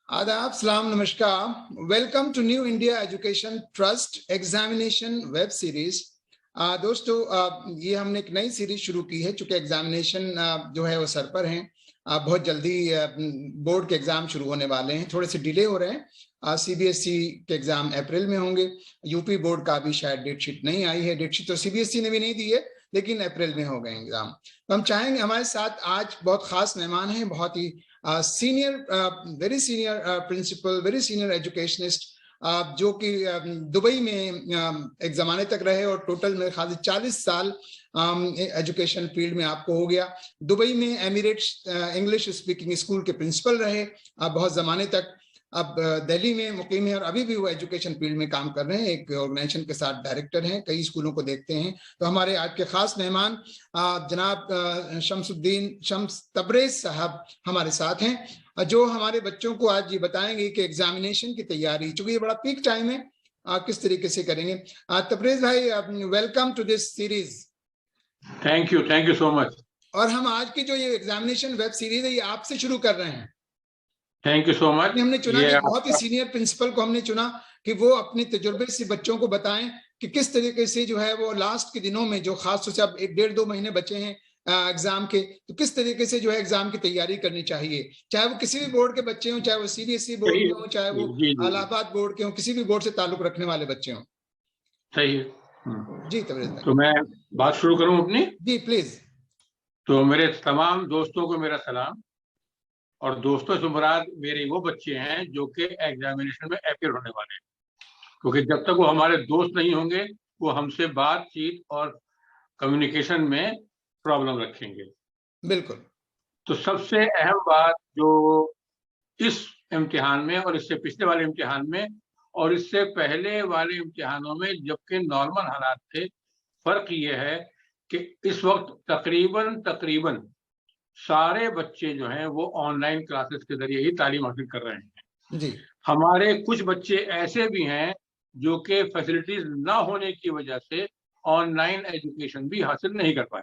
आदाब, सलाम, नमस्कार। Welcome to New India Education Trust examination web series. दोस्तों, ये हमने एक नई सीरीज शुरू की है। चूंकि एग्जामिनेशन जो है वो सर पर हैं, बहुत जल्दी बोर्ड के एग्जाम शुरू होने वाले हैं। थोड़े से डिले हो रहे हैं। सीबीएसई के एग्जाम अप्रैल में होंगे। यूपी बोर्ड का भी शायद डेट शीट नहीं आई है। डेट शीट तो सीबीएसई ने भी नहीं दी है, लेकिन अप्रैल में हो गए एग्जाम। तो हम चाहेंगे, हमारे साथ आज बहुत खास मेहमान हैं, बहुत ही senior, very senior principal, very senior educationist, जो कि दुबई में एक जमाने तक रहे और टोटल मेरे ख्याल से 40 साल एजुकेशन फील्ड में आपको हो गया। दुबई में एमिरेट्स इंग्लिश स्पीकिंग स्कूल के प्रिंसिपल रहे बहुत जमाने तक। अब दिल्ली में मुकीम है और अभी भी वो एजुकेशन फील्ड में काम कर रहे हैं। एक ऑर्गेनाइजेशन के साथ डायरेक्टर हैं, कई स्कूलों को देखते हैं। तो हमारे आज के खास मेहमान जनाब शम्स तबरेज साहब हमारे साथ हैं, जो हमारे बच्चों को आज ये बताएंगे कि एग्जामिनेशन की तैयारी, चूंकि ये बड़ा पीक टाइम है, किस तरीके से करेंगे। तबरेज भाई, welcome to this series. Thank you so much. और हम आज की जो ये एग्जामिनेशन वेब सीरीज है, ये आपसे शुरू कर रहे हैं। Thank you so much. हमने चुना कि बहुत ही सीनियर प्रिंसिपल को हमने चुना कि वो अपने तजुर्बे से बच्चों को बताएं कि किस तरीके से जो है वो लास्ट के दिनों में, जो खास तौर से अब 1-1.5-2 महीने बचे हैं एग्जाम के, तो किस तरीके से जो है एग्जाम की तैयारी करनी चाहिए। चाहे वो किसी भी बोर्ड के बच्चे हों, चाहे वो सीबीएसई बोर्ड के हों, चाहे वो इलाहाबाद बोर्ड के हों, किसी भी बोर्ड से ताल्लुक रखने वाले बच्चे हों। सही है जी तबरेज भाई। तो मैं बात शुरू करूं अपनी? जी प्लीज। तो मेरे तमाम दोस्तों को मेरा सलाम। और दोस्तों से मुराद मेरे वो बच्चे हैं जो कि एग्जामिनेशन में अपीयर होने वाले हैं, क्योंकि जब तक वो हमारे दोस्त नहीं होंगे वो हमसे बातचीत और कम्युनिकेशन में प्रॉब्लम रखेंगे। बिल्कुल। तो सबसे अहम बात जो इस इम्तिहान में और इससे पिछले वाले इम्तिहान में और इससे पहले वाले इम्तिहानों में जबकि नॉर्मल हालात थे, फर्क ये है कि इस वक्त तकरीबन सारे बच्चे जो हैं वो ऑनलाइन क्लासेस के जरिए ही तालीम हासिल कर रहे हैं। जी। हमारे कुछ बच्चे ऐसे भी हैं जो कि फैसिलिटीज ना होने की वजह से ऑनलाइन एजुकेशन भी हासिल नहीं कर पाए।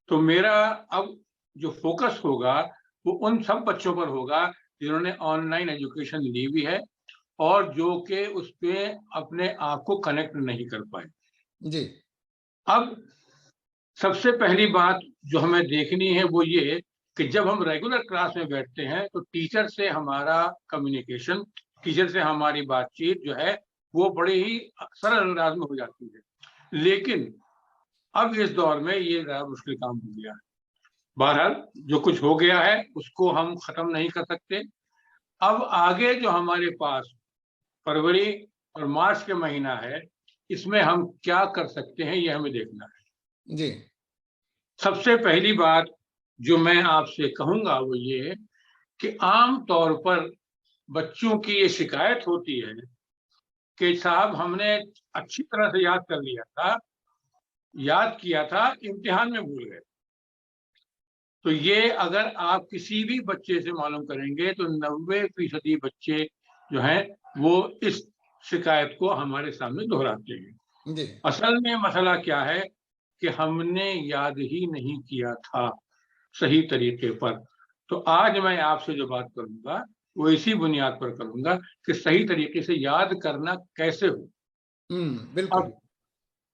तो मेरा अब जो फोकस होगा वो उन सब बच्चों पर होगा जिन्होंने ऑनलाइन एजुकेशन ली हुई है और जो कि उस पे अपने आप को कनेक्ट नहीं कर पाए। जी। अब सबसे पहली बात जो हमें देखनी है वो ये कि जब हम रेगुलर क्लास में बैठते हैं तो टीचर से हमारा कम्युनिकेशन, टीचर से हमारी बातचीत जो है वो बड़े ही सरल अंदाज में हो जाती है। लेकिन अब इस दौर में ये ज़्यादा मुश्किल काम हो गया है। बहरहाल जो कुछ हो गया है उसको हम खत्म नहीं कर सकते। अब आगे जो हमारे पास फरवरी और मार्च के महीना है, इसमें हम क्या कर सकते हैं ये हमें देखना है। जी। सबसे पहली बात जो मैं आपसे कहूंगा वो ये कि आम तौर पर बच्चों की ये शिकायत होती है कि साहब हमने अच्छी तरह से याद कर लिया था, याद किया था, इम्तिहान में भूल गए। तो ये अगर आप किसी भी बच्चे से मालूम करेंगे तो 90% बच्चे जो हैं वो इस शिकायत को हमारे सामने दोहराते हैं। जी। असल में मसला क्या है कि हमने याद ही नहीं किया था सही तरीके पर। तो आज मैं आपसे जो बात करूंगा वो इसी बुनियाद पर करूंगा कि सही तरीके से याद करना कैसे हो। बिल्कुल। अब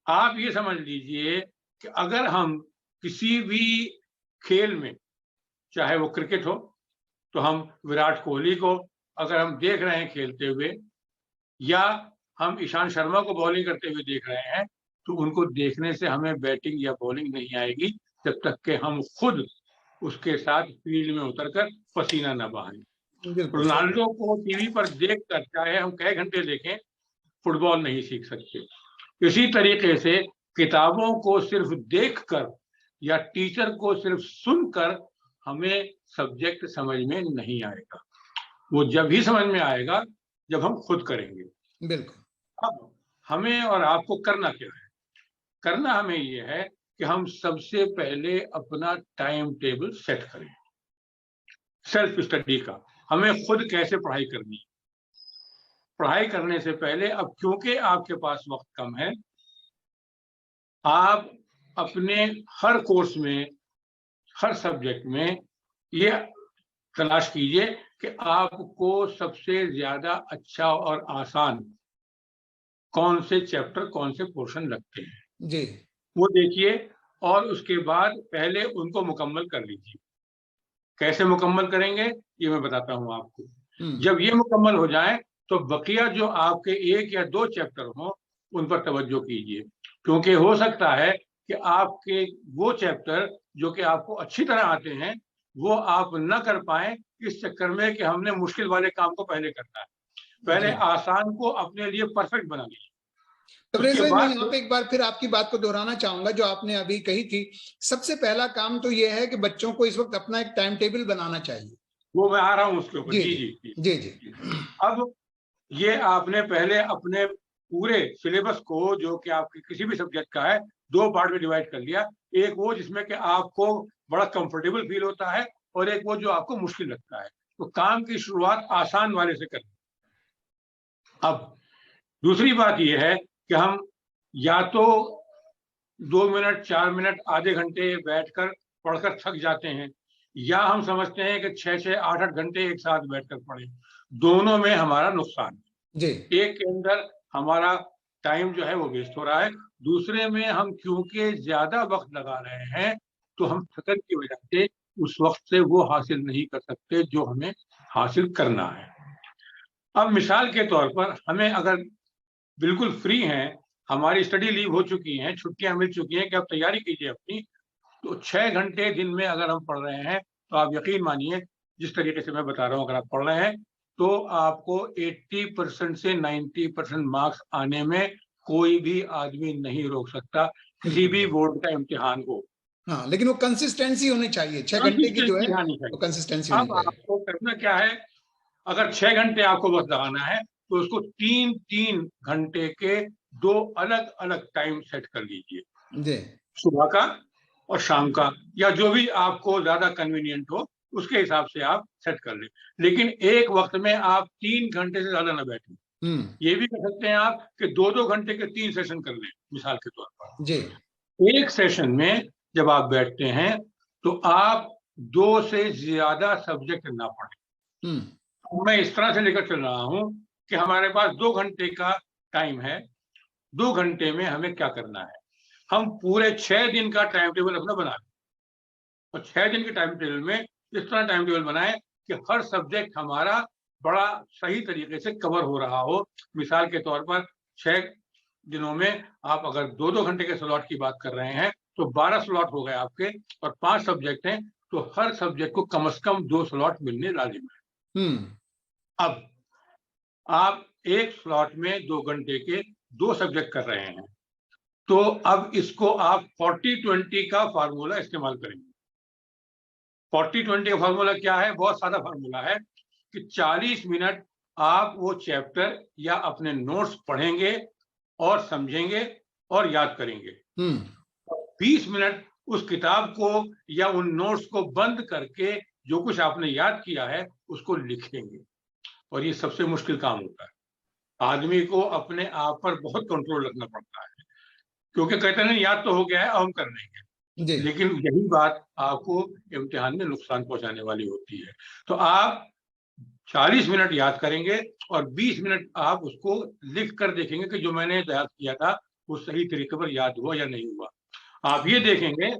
आप ये समझ लीजिए कि अगर हम किसी भी खेल में, चाहे वो क्रिकेट हो, तो हम विराट कोहली को अगर हम देख रहे हैं खेलते हुए या हम ईशांत शर्मा को बॉलिंग करते हुए देख रहे हैं, तो उनको देखने से हमें बैटिंग या बॉलिंग नहीं आएगी जब तक कि हम खुद उसके साथ फील्ड में उतरकर पसीना न बहाएं। रोनाल्डो को टीवी पर देखकर चाहे हम कई घंटे देखें, फुटबॉल नहीं सीख सकते। इसी तरीके से किताबों को सिर्फ देखकर या टीचर को सिर्फ सुनकर हमें सब्जेक्ट समझ में नहीं आएगा। वो जब ही समझ में आएगा जब हम खुद करेंगे। बिल्कुल। अब हमें और आपको करना क्या है? करना हमें ये है कि हम सबसे पहले अपना टाइम टेबल सेट करें सेल्फ स्टडी का। हमें खुद कैसे पढ़ाई करनी है। पढ़ाई करने से पहले, अब क्योंकि आपके पास वक्त कम है, आप अपने हर कोर्स में, हर सब्जेक्ट में ये तलाश कीजिए कि आपको सबसे ज्यादा अच्छा और आसान कौन से चैप्टर, कौन से पोर्शन लगते हैं जी वो देखिए, और उसके बाद पहले उनको मुकम्मल कर लीजिए। कैसे मुकम्मल करेंगे ये मैं बताता हूँ आपको। जब ये मुकम्मल हो जाए तो बकिया जो आपके 1 या 2 चैप्टर हों उन पर तवज्जो कीजिए, क्योंकि हो सकता है कि आपके वो चैप्टर जो कि आपको अच्छी तरह आते हैं वो आप न कर पाए, इस चक्कर में कि हमने मुश्किल वाले काम को पहले करना है। पहले जी। आसान को अपने लिए परफेक्ट बना लीजिए, तबरेज उसके भाई, मैं बाद यहाँ पे एक बार फिर आपकी बात को दोहराना चाहूंगा जो आपने अभी कही थी। सबसे पहला काम तो यह है कि बच्चों को इस वक्त अपना एक टाइम टेबल बनाना चाहिए। वो मैं आ रहा हूँ उसके ऊपर। जी जी जी जी जी जी। जी। अब ये आपने पहले अपने पूरे सिलेबस को, जो कि आपके किसी भी सब्जेक्ट का है, 2 पार्ट में डिवाइड कर लिया। एक वो जिसमें कि आपको बड़ा कंफर्टेबल फील होता है और एक वो जो आपको मुश्किल लगता है। तो काम की शुरुआत आसान वाले से करें। अब दूसरी बात यह है कि हम या तो 2 मिनट, 4 मिनट, आधे घंटे बैठकर पढ़कर थक जाते हैं, या हम समझते हैं कि 6-6, 8-8 घंटे एक साथ बैठकर पढ़ें। दोनों में हमारा नुकसान है। जी एक के अंदर हमारा टाइम जो है वो वेस्ट हो रहा है, दूसरे में हम क्योंकि ज्यादा वक्त लगा रहे हैं तो हम थकन की वजह से उस वक्त से वो हासिल नहीं कर सकते जो हमें हासिल करना है। अब मिसाल के तौर पर हमें अगर बिल्कुल फ्री हैं, हमारी स्टडी लीव हो चुकी हैं, छुट्टियां मिल चुकी हैं कि आप तैयारी कीजिए अपनी, तो 6 घंटे दिन में अगर हम पढ़ रहे हैं तो आप यकीन मानिए, जिस तरीके से मैं बता रहा हूँ, अगर आप पढ़ रहे हैं तो आपको 80% से 90% मार्क्स आने में कोई भी आदमी नहीं रोक सकता, किसी भी बोर्ड का इम्तिहान हो। हाँ, लेकिन वो कंसिस्टेंसी होनी चाहिए। 6 घंटे की जो है कंसिस्टेंसी आनी वो चाहिए। कंसिस्टेंसी होनी अब चाहिए। आपको करना क्या है, अगर 6 घंटे आपको वक्त लगाना है तो उसको 3-3 घंटे के 2 अलग अलग टाइम सेट कर लीजिए, जी सुबह का और शाम का, या जो भी आपको ज्यादा कन्वीनियंट हो उसके हिसाब से आप सेट कर लें। लेकिन एक वक्त में आप 3 घंटे से ज्यादा ना बैठें। ये भी कर सकते हैं आप कि 2-2 घंटे के 3 सेशन कर लें, मिसाल के तौर जी पर। एक सेशन में जब आप बैठते हैं तो आप 2 से ज्यादा सब्जेक्ट ना पढ़ें। मैं इस तरह से लेकर चल रहा हूं कि हमारे पास 2 घंटे का टाइम है। 2 घंटे में हमें क्या करना है, हम पूरे 6 दिन का टाइम टेबल अपना बना लें, और 6 दिन के टाइम टेबल में इस तरह टाइम टेबल बनाएं कि हर सब्जेक्ट हमारा बड़ा सही तरीके से कवर हो रहा हो। मिसाल के तौर पर 6 दिनों में आप अगर 2-2 घंटे के स्लॉट की बात कर रहे हैं तो 12 स्लॉट हो गए आपके, और 5 सब्जेक्ट हैं तो हर सब्जेक्ट को कम से कम 2 स्लॉट मिलने लाजिम है। अब आप एक स्लॉट में 2 घंटे के 2 सब्जेक्ट कर रहे हैं, तो अब इसको आप 40-20 का फार्मूला इस्तेमाल करेंगे। 40-20 का फार्मूला क्या है? बहुत सादा फार्मूला है कि 40 मिनट आप वो चैप्टर या अपने नोट्स पढ़ेंगे और समझेंगे और याद करेंगे। 20 मिनट उस किताब को या उन नोट्स को बंद करके जो कुछ आपने याद किया है उसको लिखेंगे। और ये सबसे मुश्किल काम होता है। आदमी को अपने आप पर बहुत कंट्रोल रखना पड़ता है, क्योंकि कहते हैं याद तो हो गया है, अब हम कर लेंगे। जी लेकिन यही बात आपको इम्तिहान में नुकसान पहुंचाने वाली होती है। तो आप 40 मिनट याद करेंगे और 20 मिनट आप उसको लिख कर देखेंगे कि जो मैंने याद किया था वो सही तरीके पर याद हुआ या नहीं हुआ। आप ये देखेंगे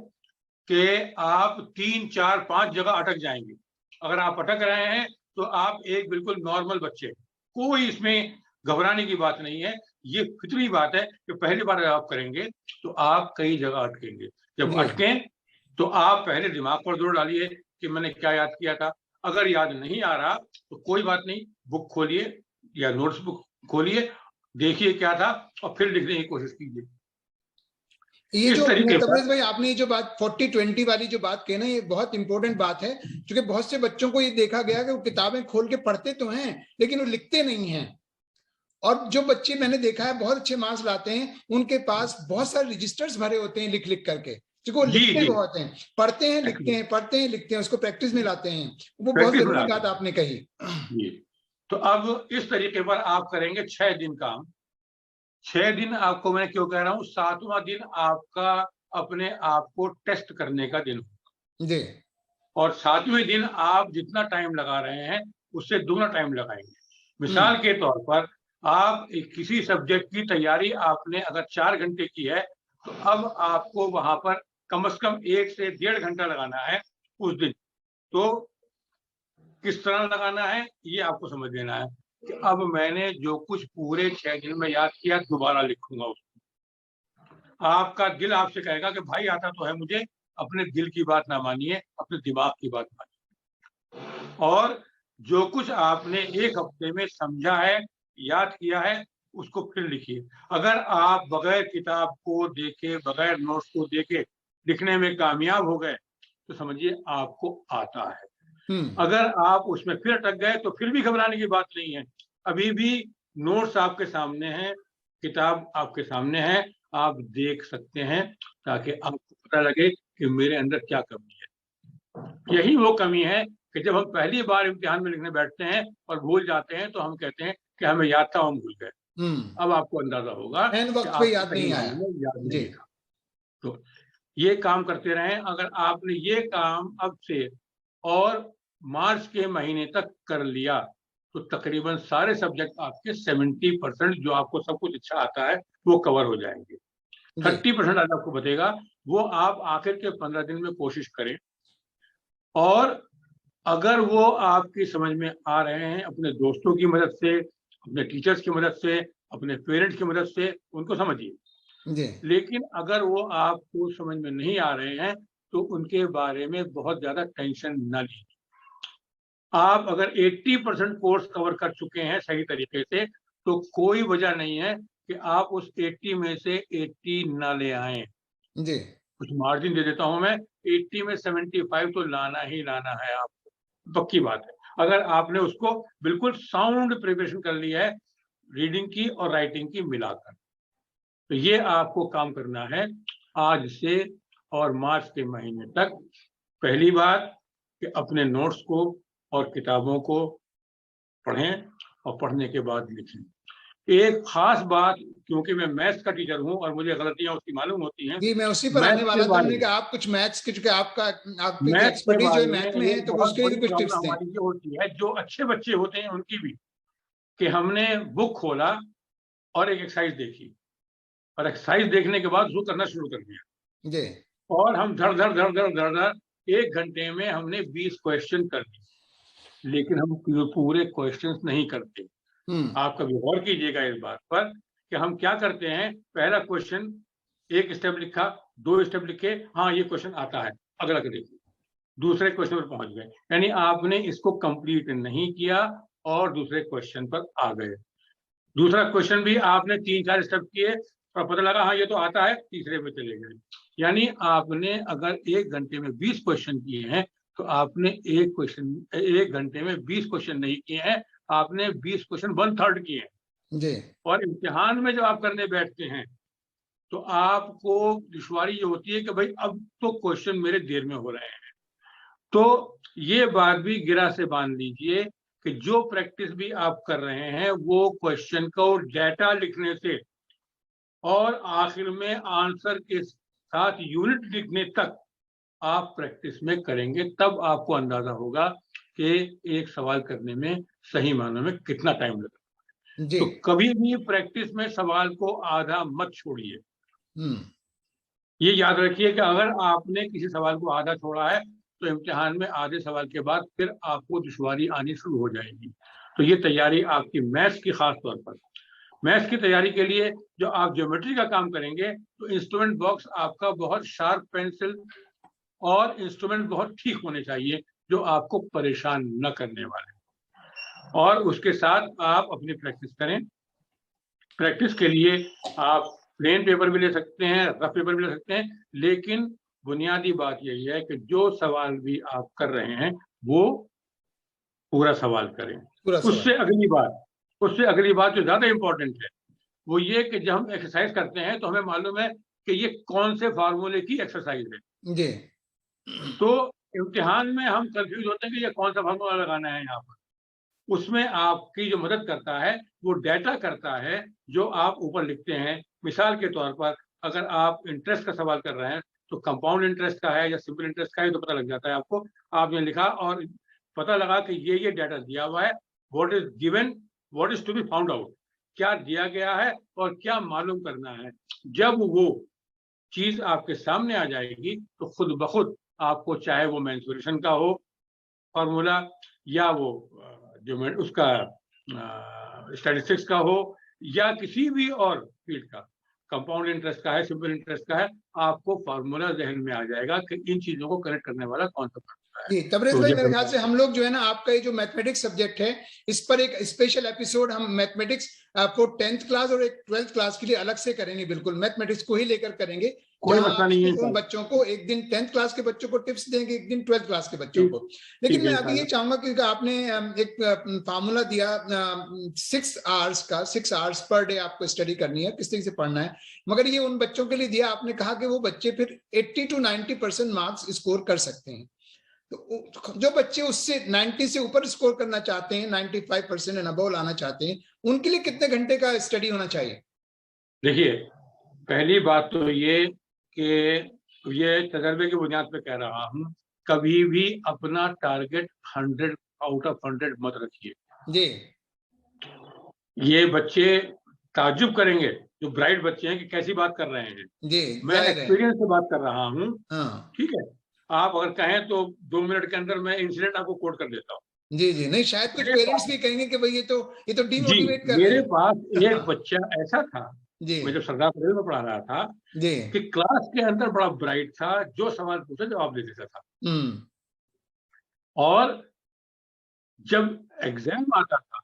कि आप 3, 4, 5 जगह अटक जाएंगे। अगर आप अटक रहे हैं तो आप एक बिल्कुल नॉर्मल बच्चे, कोई इसमें घबराने की बात नहीं है। ये फितरी बात है कि पहली बार आप करेंगे तो आप कई जगह अटकेंगे। जब जी अटकें तो आप पहले दिमाग पर जोर डालिए कि मैंने क्या याद किया था। अगर याद नहीं आ रहा तो कोई बात नहीं, बुक खोलिए या नोट्स बुक खोलिए, देखिए क्या था और फिर लिखने की कोशिश कीजिए। ये इस जो तरीके पर तबरेज भाई आपने ये जो बात 40-20 वाली जो बात कही ना, ये बहुत इंपॉर्टेंट बात है, क्योंकि बहुत से बच्चों को ये देखा गया कि वो किताबें खोल के पढ़ते तो हैं लेकिन वो लिखते नहीं हैं। और जो बच्चे मैंने देखा है बहुत अच्छे मार्क्स लाते हैं, उनके पास बहुत सारे रजिस्टर्स भरे होते हैं लिख लिख करके, क्योंकि वो जी लिखते जी बहुत हैं, पढ़ते हैं लिखते हैं, पढ़ते हैं लिखते हैं, उसको प्रैक्टिस में लाते हैं। वो बहुत प्रैक्टिस में जरूरी लाते बात हैं आपने कही। जी। तो अब इस तरीके पर आप करेंगे 6 दिन काम। 6 दिन आपको मैं क्यों कह रहा हूं, 7वां दिन आपका अपने आप को टेस्ट करने का दिन, जी और 7वें दिन आप जितना टाइम लगा रहे हैं उससे दुगना टाइम लगाएंगे। मिसाल के तौर पर आप किसी सब्जेक्ट की तैयारी आपने अगर 4 घंटे की है, तो अब आपको वहां पर कम से कम 1 से 1.5 घंटा लगाना है उस दिन। तो किस तरह लगाना है ये आपको समझ लेना है कि अब मैंने जो कुछ पूरे 6 दिन में याद किया दोबारा लिखूंगा उसको। आपका दिल आपसे कहेगा कि भाई आता तो है मुझे, अपने दिल की बात ना मानिए, अपने दिमाग की बात मानिए। और जो कुछ आपने 1 हफ्ते में समझा है, याद किया है, उसको फिर लिखिए। अगर आप बगैर किताब को देखे, बगैर नोट्स को देखे लिखने में कामयाब हो गए तो समझिए आपको आता है। अगर आप उसमें फिर अटक गए तो फिर भी घबराने की बात नहीं है, अभी भी नोट्स आपके सामने हैं, किताब आपके सामने है, आप देख सकते हैं ताकि आपको पता लगे कि मेरे अंदर क्या कमी है। यही वो कमी है कि जब हम पहली बार इम्तिहान में लिखने बैठते हैं और भूल जाते हैं तो हम कहते हैं कि हमें याद था, हम भूल गए। अब आपको अंदाजा होगा एन कि वक्त पे आपको याद सही नहीं मायने आया में याद जी। नहीं था। तो ये काम करते रहें। अगर आपने ये काम अब से और मार्च के महीने तक कर लिया तो तकरीबन सारे सब्जेक्ट आपके 70% जो आपको सब कुछ अच्छा आता है वो कवर हो जाएंगे। 30% आज आपको बचेगा, वो आप आखिर के 15 दिन में कोशिश करें। और अगर वो आपकी समझ में आ रहे हैं अपने दोस्तों की मदद से, अपने टीचर्स की मदद से, अपने पेरेंट्स की मदद से, उनको समझिए। लेकिन अगर वो आपको समझ में नहीं आ रहे हैं तो उनके बारे में बहुत ज्यादा टेंशन न लीजिए। आप अगर 80% कोर्स कवर कर चुके हैं सही तरीके से तो कोई वजह नहीं है कि आप उस 80 में से 80 ना ले आए। जी। कुछ मार्जिन दे देता हूं मैं, 80 में 75 तो लाना ही लाना है आपको, पक्की बात है। अगर आपने उसको बिल्कुल साउंड प्रिपरेशन कर लिया है, रीडिंग की और राइटिंग की मिलाकर, तो ये आपको काम करना है आज से और मार्च के महीने तक। पहली बात कि अपने नोट्स को और किताबों को पढ़ें और पढ़ने के बाद लिखें। एक खास बात, क्योंकि मैं मैथ्स का टीचर हूं और मुझे गलतियां उसकी मालूम होती हैं, जी, मैं उसी पर आने मैथ्स के वाला था। बारे हमने में, कहा आप कुछ मैथ्स के, चूंकि आपकी मैथ्स के एक्सपर्टीज जो है बारे मैथ में में है, एक तो बहुत उसके लिए बड़ी भी कुछ प्रॉब्लम टिप्स दें। हमारी ये होती है, जो अच्छे बच्चे होते हैं उनकी भी, कि हमने बुक खोला और एक एक्सरसाइज देखी और एक्सरसाइज देखने के बाद उसको करना शुरू कर दिया जी। और हम धड़ धड़ धड़ धड़ धड़ धड़ 1 घंटे में हमने 20 क्वेश्चन कर दिए, लेकिन हम पूरे क्वेश्चंस नहीं करते। आप कभी गौर कीजिएगा इस बात पर कि हम क्या करते हैं, पहला क्वेश्चन 1 स्टेप लिखा, 2 स्टेप लिखे, हाँ ये क्वेश्चन आता है, अगला कर देखिए, दूसरे क्वेश्चन पर पहुंच गए, यानी आपने इसको कंप्लीट नहीं किया और दूसरे क्वेश्चन पर आ गए। दूसरा क्वेश्चन भी आपने 3-4 स्टेप किए और पता लगा हाँ ये तो आता है, तीसरे पे चले गए। यानी आपने अगर 1 घंटे में 20 क्वेश्चन किए हैं तो आपने 1 घंटे में 20 क्वेश्चन नहीं किए हैं, आपने 20 क्वेश्चन 1/3 किए हैं। जी। और इम्तिहान में जब आप करने बैठते हैं तो आपको दुश्वारी ये होती है कि भाई अब तो क्वेश्चन मेरे देर में हो रहे हैं। तो ये बात भी गिरा से बांध लीजिए कि जो प्रैक्टिस भी आप कर रहे हैं वो क्वेश्चन को डाटा लिखने से और आखिर में आंसर के साथ यूनिट लिखने तक आप प्रैक्टिस में करेंगे, तब आपको अंदाजा होगा कि एक सवाल करने में सही मायनों में कितना टाइम लगेगा। तो कभी भी प्रैक्टिस में सवाल को आधा मत छोड़िए। ये याद रखिए कि अगर आपने किसी सवाल को आधा छोड़ा है तो इम्तिहान में आधे सवाल के बाद फिर आपको दुश्वारी आनी शुरू हो जाएगी। तो ये तैयारी आपकी मैथ्स की, खास तौर पर मैथ्स की तैयारी के लिए जो आप ज्योमेट्री का काम करेंगे तो इंस्ट्रूमेंट बॉक्स आपका बहुत शार्प पेंसिल और इंस्ट्रूमेंट बहुत ठीक होने चाहिए जो आपको परेशान न करने वाले। और उसके साथ आप अपनी प्रैक्टिस करें। प्रैक्टिस के लिए आप प्लेन पेपर भी ले सकते हैं, रफ पेपर भी ले सकते हैं, लेकिन बुनियादी बात यही है कि जो सवाल भी आप कर रहे हैं वो पूरा सवाल करें। उससे अगली बात जो ज्यादा इंपॉर्टेंट है वो ये कि जब हम एक्सरसाइज करते हैं तो हमें मालूम है कि ये कौन से फार्मूले की एक्सरसाइज है जी। तो इम्तिहान में हम कंफ्यूज होते हैं कि ये कौन सा फार्मूला लगाना है यहाँ पर। उसमें आपकी जो मदद करता है वो डाटा करता है जो आप ऊपर लिखते हैं। मिसाल के तौर पर अगर आप इंटरेस्ट का सवाल कर रहे हैं तो कंपाउंड इंटरेस्ट का है या सिंपल इंटरेस्ट का है तो पता लग जाता है आपको। आपने लिखा और पता लगा कि ये डाटा दिया हुआ है, what is given, what is to be found out, क्या दिया गया है और क्या मालूम करना है। जब वो चीज आपके सामने आ जाएगी तो खुद ब खुद आपको, चाहे वो मेंसुरेशन का हो फॉर्मूला, या वो जो उसका स्टैटिस्टिक्स का हो, या किसी भी और फील्ड का, कंपाउंड इंटरेस्ट का है, सिंपल इंटरेस्ट का है, आपको फार्मूला जहन में आ जाएगा कि इन चीजों को कनेक्ट करने वाला कौन सा फार्मूला है। जी तबरेज भाई, मेरे ख्याल से हम लोग जो है ना, आपका ये जो मैथमेटिक्स सब्जेक्ट है, इस पर एक स्पेशल एपिसोड हम मैथमेटिक्स फॉर 10th क्लास और एक 12th क्लास के लिए अलग से करेंगे। बिल्कुल मैथमेटिक्स को ही लेकर करेंगे, कोई मसला नहीं है। उन बच्चों को एक दिन 10th क्लास के बच्चों को टिप्स देंगे, एक दिन 12th क्लास के बच्चों को। लेकिन मैं अभी ये चाहूंगा, क्योंकि आपने एक फार्मूला दिया 6 आवर्स का, 6 आवर्स पर डे आपको स्टडी करनी है, किस तरीके से पढ़ना है, मगर ये उन बच्चों के लिए दिया आपने कहा कि वो बच्चे फिर 80 to 90% मार्क्स स्कोर कर सकते हैं। तो जो बच्चे उससे 90 से ऊपर स्कोर करना चाहते हैं, 95% एंड अबव लाना चाहते हैं, उनके लिए कितने घंटे का स्टडी होना चाहिए? देखिए, पहली बात तो ये कि ये तजर्बे की बुनियाद पे कह रहा हूँ, कभी भी अपना टारगेट 100 आउट ऑफ 100 मत रखिए जी। ये बच्चे ताज्जुब करेंगे, जो ब्राइट बच्चे हैं, कि कैसी बात कर रहे हैं जी। मैं एक्सपीरियंस से बात कर रहा हूँ। ठीक है, आप अगर कहें तो 2 मिनट के अंदर मैं इंसिडेंट आपको कोट कर देता हूँ। जी जी, नहीं शायद कुछ पेरेंट्स भी कहेंगे कि भाई ये तो डीमोटिवेट कर रहे हैं। मेरे पास एक बच्चा ऐसा था, जी, मैं जब सरदार कॉलेज में पढ़ा रहा था जी, कि क्लास के अंदर बड़ा ब्राइट था, जो सवाल पूछा जवाब दे देता था, और जब एग्जाम आता था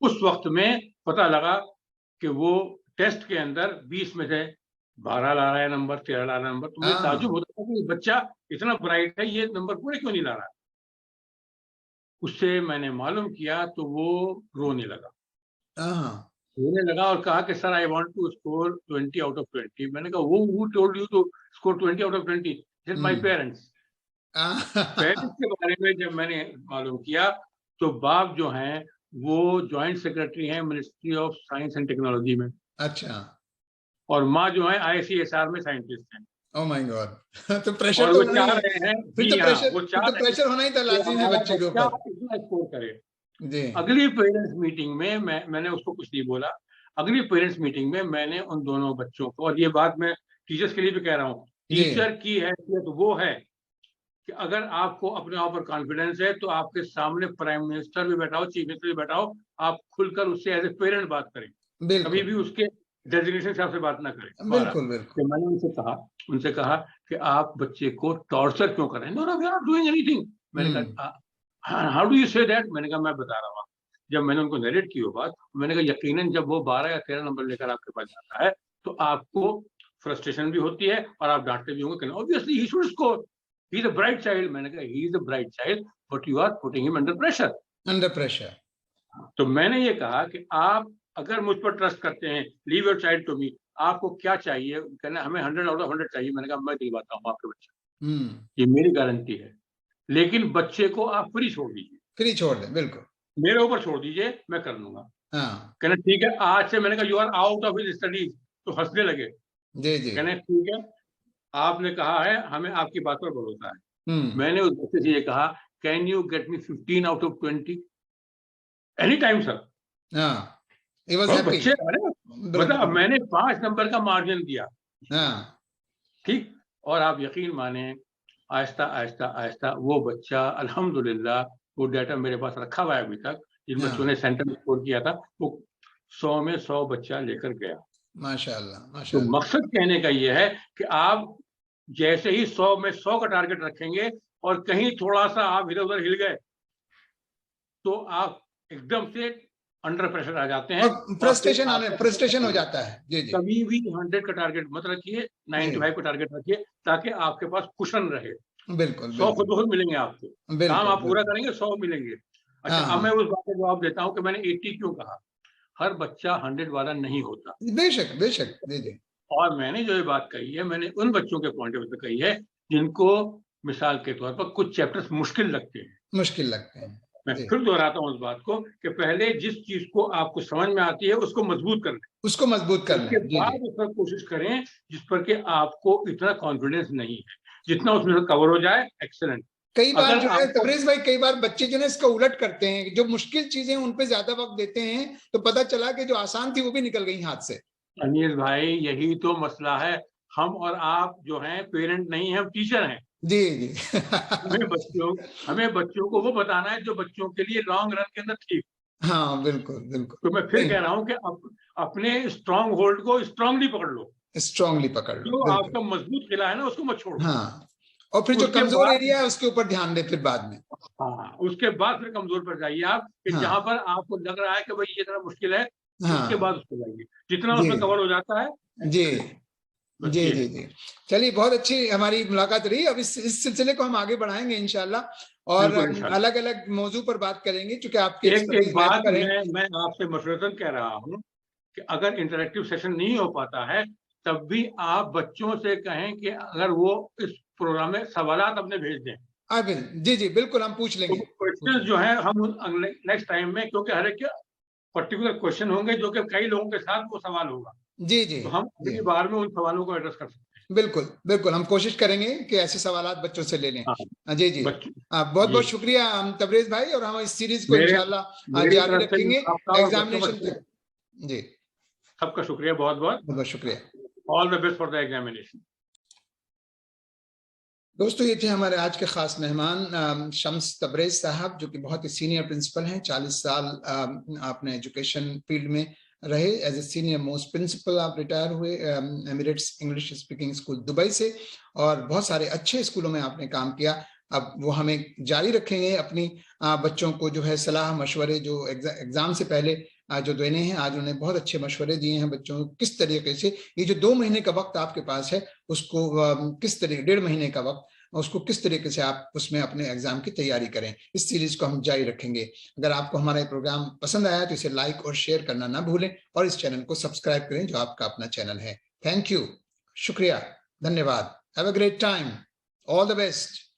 उस वक्त में पता लगा कि वो टेस्ट के अंदर 20 में से 12 ला रहा है नंबर, 13 ला रहा है नंबर। तो मुझे ताज्जुब होता था कि बच्चा इतना ब्राइट है, ये नंबर पूरे क्यों नहीं ला रहा है। उससे मैंने मालूम किया तो वो रोने लगा और कहा कि sir I want to score 20 out of 20। मैंने कहा वो who told you to score 20 out of 20? It is my parents. Parents के बारे में जब मैंने मालूम किया तो बाप जो हैं वो जॉइंट सेक्रेटरी हैं ministry of science and technology में। अच्छा। और माँ जो है ICSR में साइंटिस्ट हैं। Oh my God. तो प्रेशर तो चाह रहे हैं, फिर तो प्रेशर होना ही था लाजिम है बच्चे के ऊपर, इतना स्कोर करे। जी। अगली पेरेंट्स मीटिंग में मैंने उसको कुछ नहीं बोला। अगली पेरेंट्स मीटिंग में मैंने उन दोनों बच्चों को, और ये बात मैं टीचर्स के लिए भी कह रहा हूँ, टीचर की हैसियत वो है कि अगर आपको अपने आप पर कॉन्फिडेंस है तो आपके सामने प्राइम मिनिस्टर भी बैठाओ, चीफ मिनिस्टर भी बैठाओ, आप खुलकर उससे एज ए पेरेंट बात करें, कभी भी उसके डेजिग्नेशन से आपसे बात ना करें। बिल्कुल बिल्कुल। मैंने उनसे कहा कि आप बच्चे को टॉर्चर क्यों कर रहे हैं? No we are not doing anything. मैंने कहा how do you say that? मैंने कहा मैं बता रहा हूँ। जब मैंने उनको नरेट की वो बात, मैंने कहा यकीनन जब वो 12 या 13 नंबर लेकर आपके पास जाता है तो आपको फ्रस्ट्रेशन भी होती है और आप डांटते भी होंगे, obviously he should score, he is a bright child. मैंने कहा he is a bright child but you are putting him under pressure. तो मैंने ये कहा कि आप अगर मुझ पर ट्रस्ट करते हैं, leave your child to me, आपको क्या चाहिए? कहना हमें 100 आउट ऑफ 100 चाहिए। मैंने कहा मैं दिलवाता हूँ आपके बच्चे, ये मेरी गारंटी है, लेकिन बच्चे को आप फ्री छोड़ दीजिए, फ्री छोड़ दें, बिल्कुल मेरे ऊपर छोड़ दीजिए, मैं कर लूंगा। कहना ठीक है, आज से मैंने कहा you are out of his studies. तो हंसने लगे। जी जी। कहने ठीक है, आपने कहा है, हमें आपकी बात पर भरोसा है। मैंने उस बच्चे से ये कहा, can you get me 15 out of 20 any time sir? बच्चे मतलब मैंने 5 नंबर का मार्जिन दिया। ठीक, और आप यकीन माने आहिस्ता आहिस्ता आहिस्ता वो बच्चा अल्हम्दुलिल्लाह, वो डाटा मेरे पास रखा हुआ है अभी तक, जिन बच्चों ने सेंटर में स्कोर किया था, वो 100 में 100 बच्चा लेकर गया। माशाअल्लाह माशाअल्लाह। तो मकसद कहने का ये है कि आप जैसे ही 100 में 100 का टारगेट रखेंगे और कहीं थोड़ा सा आप इधर उधर हिल गए तो आप एकदम से अंडर प्रेशर आ जाते हैं, फ्रस्ट्रेशन हो जाता है। जी जी। कभी भी 100 का टारगेट मत रखिए, 95 का टारगेट रखिए, ताकि आपके पास कुशन रहे। बिल्कुल 100 खुद बहुत मिलेंगे आपको, काम आप पूरा करेंगे 100 मिलेंगे। अच्छा, अब मैं उस बात का जवाब देता हूँ कि मैंने 80 क्यों कहा। हर बच्चा 100 वाला नहीं होता, बेशक बेशक। जी जी। और मैंने जो ये बात कही है, मैंने उन बच्चों के पॉइंट ऑफ व्यू से कही है जिनको मिसाल के तौर पर कुछ चैप्टर्स मुश्किल लगते हैं। मैं फिर दोहराता हूँ उस बात को कि पहले जिस चीज को आपको समझ में आती है उसको मजबूत कर लें, उसके बाद उस पर कोशिश करें जिस पर कि आपको इतना कॉन्फिडेंस नहीं है, जितना उसमें से कवर हो जाए एक्सेलेंट। कई बार अगर जो है आपको तबरेज भाई, कई बार बच्चे जो है इसका उलट करते हैं, जो मुश्किल चीजें उन पे ज्यादा वक्त देते हैं, तो पता चला कि जो आसान थी वो भी निकल गई हाथ से। अनिल भाई, यही तो मसला है। हम और आप जो हैं पेरेंट नहीं हैं, हम टीचर हैं। जी जी। हमें बच्चों को वो बताना है जो बच्चों के लिए लॉन्ग रन के अंदर ठीक। हाँ बिल्कुल बिल्कुल। तो मैं फिर नहीं, कह रहा हूं कि अपने स्ट्रांग होल्ड को स्ट्रांगली पकड़ लो। स्ट्रांगली पकड़ लो, जो बिल्कुल। आपका मजबूत किला है ना, उसको मत छोड़ो। हाँ, और फिर जो उसके कमजोर बाद एरिया है उसके ऊपर ध्यान दे फिर बाद में। हाँ, उसके बाद फिर कमजोर पर जाइए आप, कि जहां हाँ पर आपको लग रहा है कि भाई ये थोड़ा मुश्किल है, उसके बाद हाँ उसको जाइए। जितना जी उसमें कवर हो जाता है जी करिए। बस जी ये जी है। जी। चलिए, बहुत अच्छी हमारी मुलाकात रही। अब इस सिलसिले को हम आगे बढ़ाएंगे इंशाल्लाह, और बिल्कुल इंशाल्लाह। अलग अलग मौजू पर बात करेंगे, क्योंकि आपकी एक एक एक्सपर्टीज बेहद बात पर है। मैं आपसे मशवरतन कह रहा हूँ कि अगर इंटरेक्टिव सेशन नहीं हो पाता है, तब भी आप बच्चों से कहें कि अगर वो इस प्रोग्राम में सवालात अपने भेज दें, अबिल जी जी, बिल्कुल हम पूछ तो लेंगे, पूछ क्वेश्चन लेंगे। जो है हम नेक्स्ट टाइम में, क्योंकि हर एक पर्टिकुलर क्वेश्चन होंगे जो कि कई लोगों के साथ वो सवाल होगा, जी जी तो हम जी, अगली बार में उन सवालों को एड्रेस कर सकते बिल्कुल बिल्कुल, हम कोशिश करेंगे कि ऐसे सवालात बच्चों से ले लें। हैं। हाँ, जी जी। बच्चों बहुत जी, बहुत शुक्रिया तबरेज भाई, और हम इस सीरीज को मेरे इंशाल्लाह मेरी जारी तरफ से रखेंगे आपका और बच्चों का एग्जामिनेशन शुक्रिया, तक। जी, सबका शुक्रिया बहुत बहुत। बहुत बहुत शुक्रिया। All the best for the examination. दोस्तों, ये थे हमारे आज के खास मेहमान शम्स तबरेज साहब, जो कि बहुत ही सीनियर प्रिंसिपल हैं। 40 साल आपने एजुकेशन फील्ड में रहे। As a senior most principal आप रिटायर हुए Emirates English speaking school Dubai से, और बहुत सारे अच्छे स्कूलों में आपने काम किया। अब वो हमें जारी रखेंगे अपनी बच्चों को जो है सलाह मशवरे, जो एग्जाम से पहले जो देने हैं। आज उन्होंने बहुत अच्छे मशवरे दिए हैं बच्चों को किस तरीके से ये जो 2 महीने का वक्त आपके पास है उसको किस तरीके, 1.5 महीने का वक्त, उसको किस तरीके से आप उसमें अपने एग्जाम की तैयारी करें। इस सीरीज को हम जारी रखेंगे। अगर आपको हमारा ये प्रोग्राम पसंद आया तो इसे लाइक और शेयर करना ना भूलें, और इस चैनल को सब्सक्राइब करें जो आपका अपना चैनल है। थैंक यू, शुक्रिया, धन्यवाद। Have a great time, all the best.